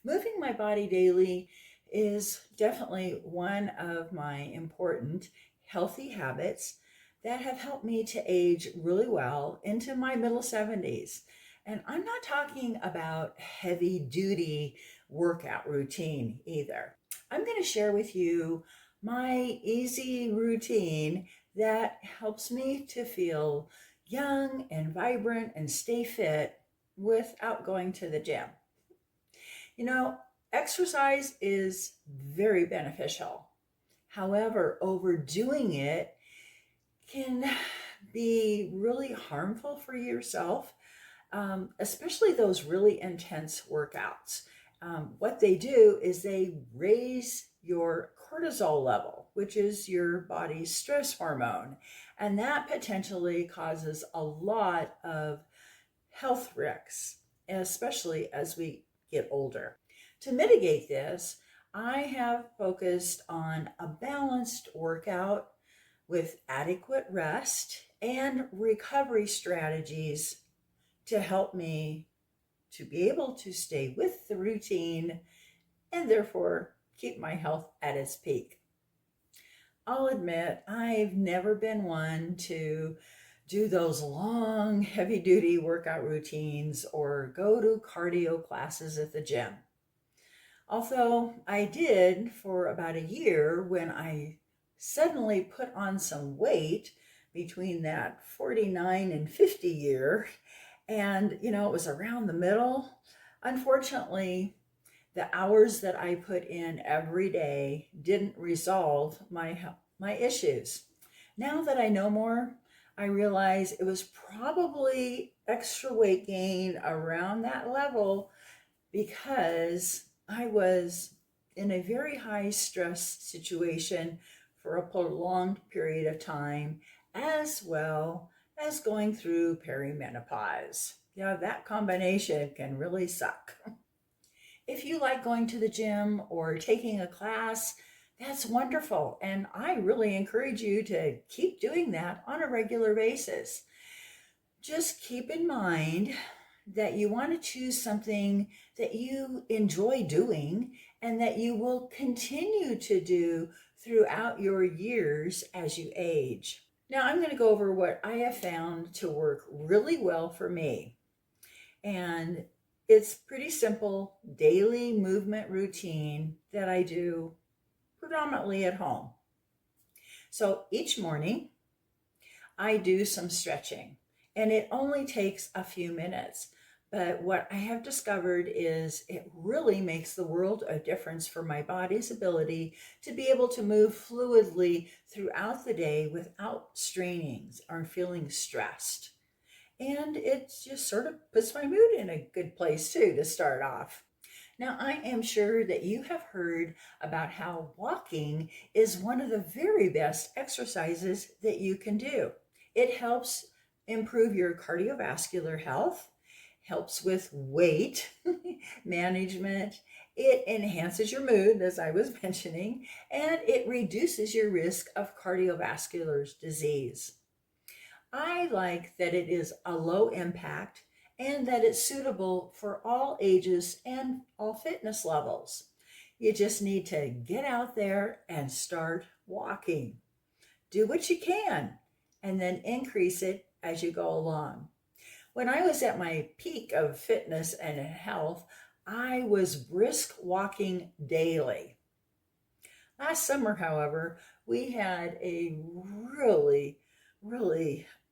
Moving my body daily is definitely one of my important healthy habits that have helped me to age really well into my middle 70s. And I'm not talking about heavy duty workout routine either. I'm going to share with you my easy routine that helps me to feel young and vibrant and stay fit without going to the gym. You know, exercise is very beneficial. However, overdoing it can be really harmful for yourself, especially those really intense workouts. What they do is they raise your cortisol level, which is your body's stress hormone, and that potentially causes a lot of health risks, especially as we get older. To mitigate this, I have focused on a balanced workout with adequate rest and recovery strategies to help me to be able to stay with the routine and therefore keep my health at its peak. I'll admit, I've never been one to do those long, heavy duty workout routines or go to cardio classes at the gym. Although I did for about a year when I suddenly put on some weight between that 49 and 50 year, and it was around the middle. Unfortunately, the hours that I put in every day didn't resolve my issues. Now that I know more, I realize it was probably extra weight gain around that level because I was in a very high stress situation for a prolonged period of time, as well as going through perimenopause. Yeah, that combination can really suck. If you like going to the gym or taking a class, that's wonderful. And I really encourage you to keep doing that on a regular basis. Just keep in mind that you want to choose something that you enjoy doing and that you will continue to do throughout your years as you age. Now, I'm going to go over what I have found to work really well for me. And it's pretty simple daily movement routine that I do predominantly at home. So each morning, I do some stretching, and it only takes a few minutes. But what I have discovered is it really makes the world of difference for my body's ability to be able to move fluidly throughout the day without straining or feeling stressed. And it just sort of puts my mood in a good place too to start off. Now, I am sure that you have heard about how walking is one of the very best exercises that you can do. It helps improve your cardiovascular health, helps with weight management, it enhances your mood, as I was mentioning, and it reduces your risk of cardiovascular disease. I like that it is a low impact and that it's suitable for all ages and all fitness levels. You just need to get out there and start walking. Do what you can and then increase it as you go along. When I was at my peak of fitness and health, I was brisk walking daily. Last summer, however, we had a really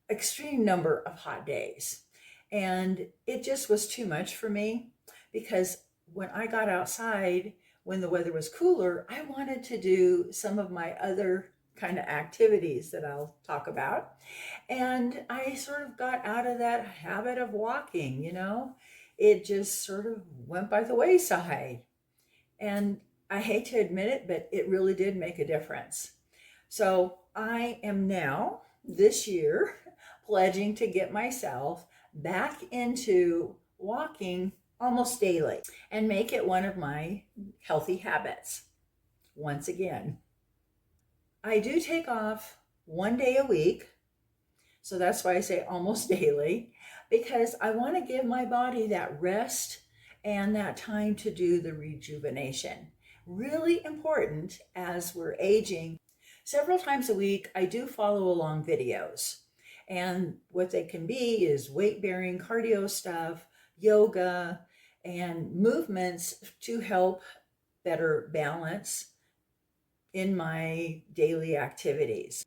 extreme number of hot days. And it just was too much for me because when I got outside, when the weather was cooler, I wanted to do some of my other kind of activities that I'll talk about. And I sort of got out of that habit of walking. It just sort of went by the wayside. And I hate to admit it, but it really did make a difference. So I am now, this year, pledging to get myself back into walking almost daily and make it one of my healthy habits. Once again, I do take off one day a week. So that's why I say almost daily, because I want to give my body that rest and that time to do the rejuvenation. Really important as we're aging. Several times a week, I do follow along videos. And what they can be is weight bearing cardio stuff, yoga, and movements to help better balance in my daily activities.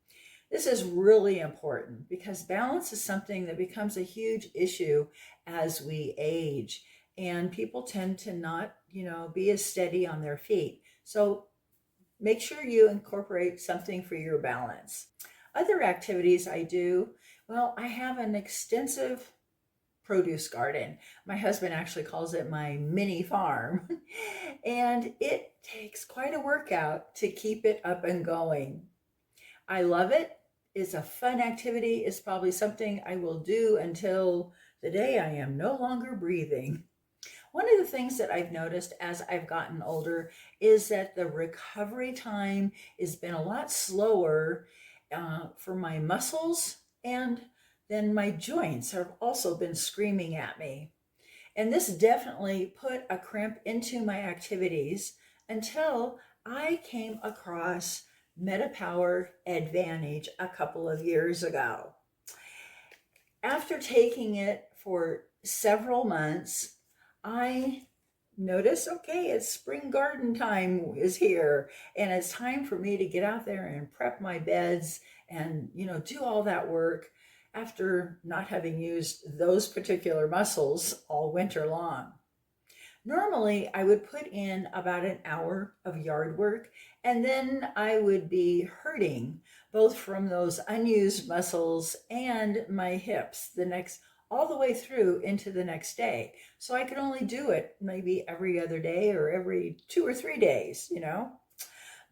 This is really important because balance is something that becomes a huge issue as we age, and people tend to not, be as steady on their feet. So make sure you incorporate something for your balance. Other activities I do, well, I have an extensive produce garden. My husband actually calls it my mini farm. And it takes quite a workout to keep it up and going. I love it. It's a fun activity. It's probably something I will do until the day I am no longer breathing. One of the things that I've noticed as I've gotten older is that the recovery time has been a lot slower for my muscles, and then my joints have also been screaming at me. And this definitely put a crimp into my activities until I came across MetaPower Advantage a couple of years ago. After taking it for several months, I noticed, okay, it's spring garden time is here, and it's time for me to get out there and prep my beds and, do all that work after not having used those particular muscles all winter long. Normally, I would put in about an hour of yard work, and then I would be hurting both from those unused muscles and my hips the next all the way through into the next day. So I could only do it maybe every other day or every 2 or 3 days.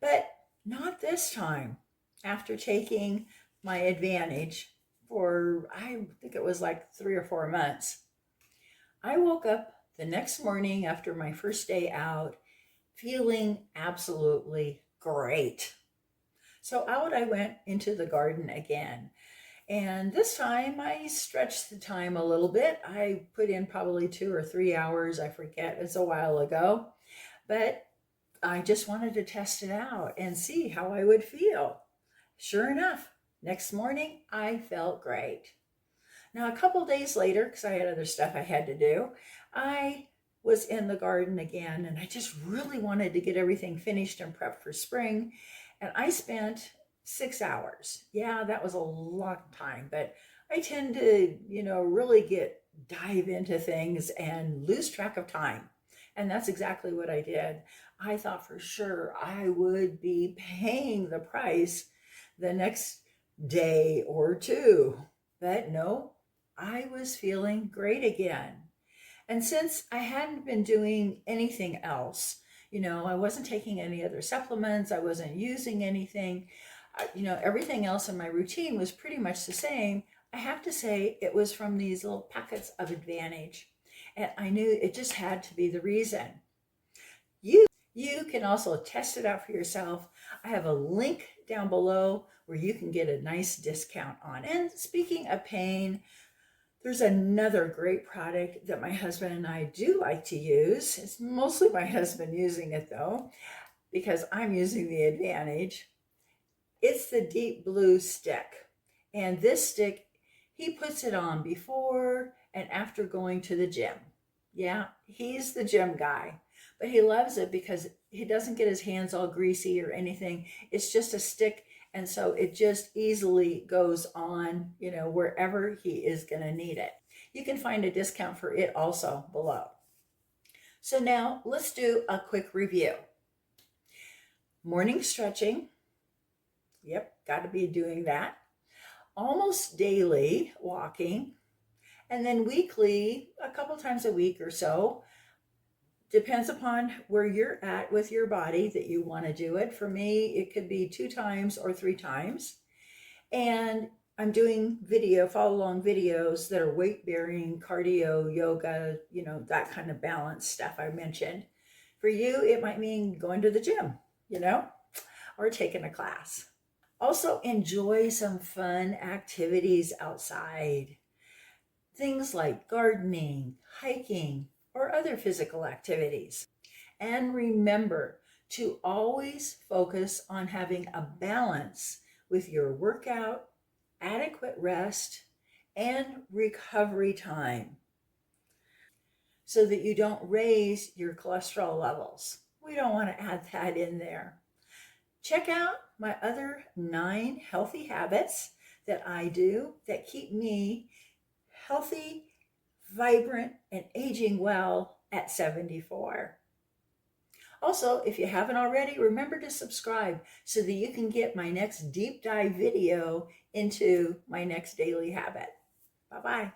But not this time. After taking my Advantage for, I think it was like 3 or 4 months, I woke up the next morning after my first day out feeling absolutely great. So out I went into the garden again. And this time I stretched the time a little bit. I put in probably 2 or 3 hours. I forget, it's a while ago. But I just wanted to test it out and see how I would feel. Sure enough, next morning I felt great. Now, a couple days later, because I had other stuff I had to do, I was in the garden again, and I just really wanted to get everything finished and prepped for spring. And I spent 6 hours. Yeah, that was a long time, but I tend to, really dive into things and lose track of time. And that's exactly what I did. I thought for sure I would be paying the price the next day or two. But no, I was feeling great again. And since I hadn't been doing anything else, I wasn't taking any other supplements, I wasn't using anything, everything else in my routine was pretty much the same. I have to say it was from these little packets of Advantage. And I knew it just had to be the reason. You can also test it out for yourself. I have a link down below where you can get a nice discount on it. And speaking of pain, there's another great product that my husband and I do like to use. It's mostly my husband using it though, because I'm using the Advantage. It's the Deep Blue stick. And this stick, he puts it on before and after going to the gym. Yeah, he's the gym guy, but he loves it because he doesn't get his hands all greasy or anything. It's just a stick, and so it just easily goes on, wherever he is going to need it. You can find a discount for it also below. So now let's do a quick review. Morning stretching. Yep, got to be doing that. Almost daily walking. And then weekly, a couple times a week or so. Depends upon where you're at with your body that you want to do it. For me, it could be 2 times or 3 times. And I'm doing follow along videos that are weight bearing, cardio, yoga, that kind of balance stuff I mentioned. For you, it might mean going to the gym, or taking a class. Also enjoy some fun activities outside. Things like gardening, hiking, or other physical activities. And remember to always focus on having a balance with your workout, adequate rest, and recovery time so that you don't raise your cholesterol levels. We don't want to add that in there. Check out my other 9 healthy habits that I do that keep me healthy, vibrant, and aging well at 74. Also, if you haven't already, remember to subscribe so that you can get my next deep dive video into my next daily habit. Bye-bye.